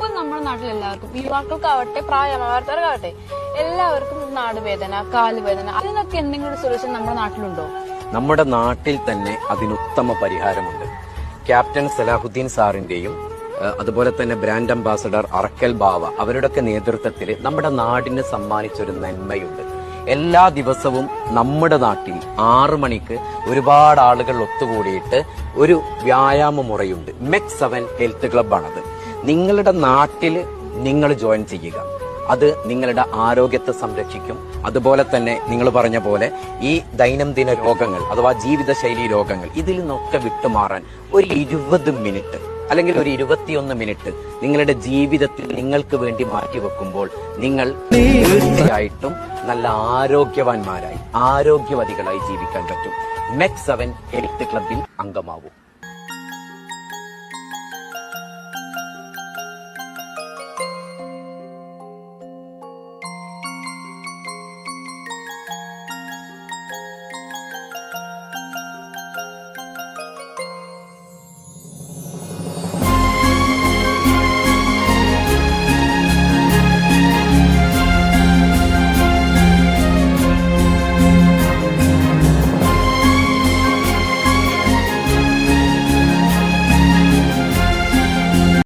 ഇപ്പൊ നമ്മുടെ നാട്ടിൽ എല്ലാവർക്കും യുവാക്കൾക്കാവട്ടെ പ്രായമായവർക്കാവട്ടെ എല്ലാവർക്കും നാടുവേദന കാലുവേദന അതിനൊക്കെ എന്തെങ്കിലും ഒരു സൊല്യൂഷൻ നമ്മുടെ നാട്ടിലുണ്ടോ? നമ്മുടെ നാട്ടിൽ തന്നെ അതിനുത്തമ പരിഹാരമുണ്ട്. ക്യാപ്റ്റൻ സലാഹുദ്ദീൻ സാറിന്റെയും അതുപോലെ തന്നെ ബ്രാൻഡ് അംബാസഡർ അറക്കൽ ബാവ അവരുടെയൊക്കെ നേതൃത്വത്തിൽ നമ്മുടെ നാടിന് സമ്മാനിച്ചൊരു നന്മയുണ്ട്. എല്ലാ ദിവസവും നമ്മുടെ നാട്ടിൽ 6 മണിക്ക് ഒരുപാട് ആളുകൾ ഒത്തുകൂടിയിട്ട് ഒരു വ്യായാമ മുറയുണ്ട്. MEC7 health ക്ലബ്ബാണത്. നിങ്ങളുടെ നാട്ടിൽ നിങ്ങൾ ജോയിൻ ചെയ്യുക. അത് നിങ്ങളുടെ ആരോഗ്യത്തെ സംരക്ഷിക്കും. അതുപോലെ തന്നെ നിങ്ങൾ പറഞ്ഞ പോലെ ഈ ദൈനംദിന രോഗങ്ങൾ അഥവാ ജീവിതശൈലി രോഗങ്ങൾ ഇതിൽ നിന്നൊക്കെ വിട്ടുമാറാൻ ഒരു 20 മിനിറ്റ് അല്ലെങ്കിൽ ഒരു 21 മിനിറ്റ് നിങ്ങളുടെ ജീവിതത്തിൽ നിങ്ങൾക്ക് വേണ്ടി മാറ്റിവെക്കുമ്പോൾ നിങ്ങൾ തീർച്ചയായിട്ടും നല്ല ആരോഗ്യവാന്മാരായി ആരോഗ്യവതികളായി ജീവിക്കാൻ പറ്റും. MEC7 ഹെൽത്ത് ക്ലബിൽ അംഗമാവും.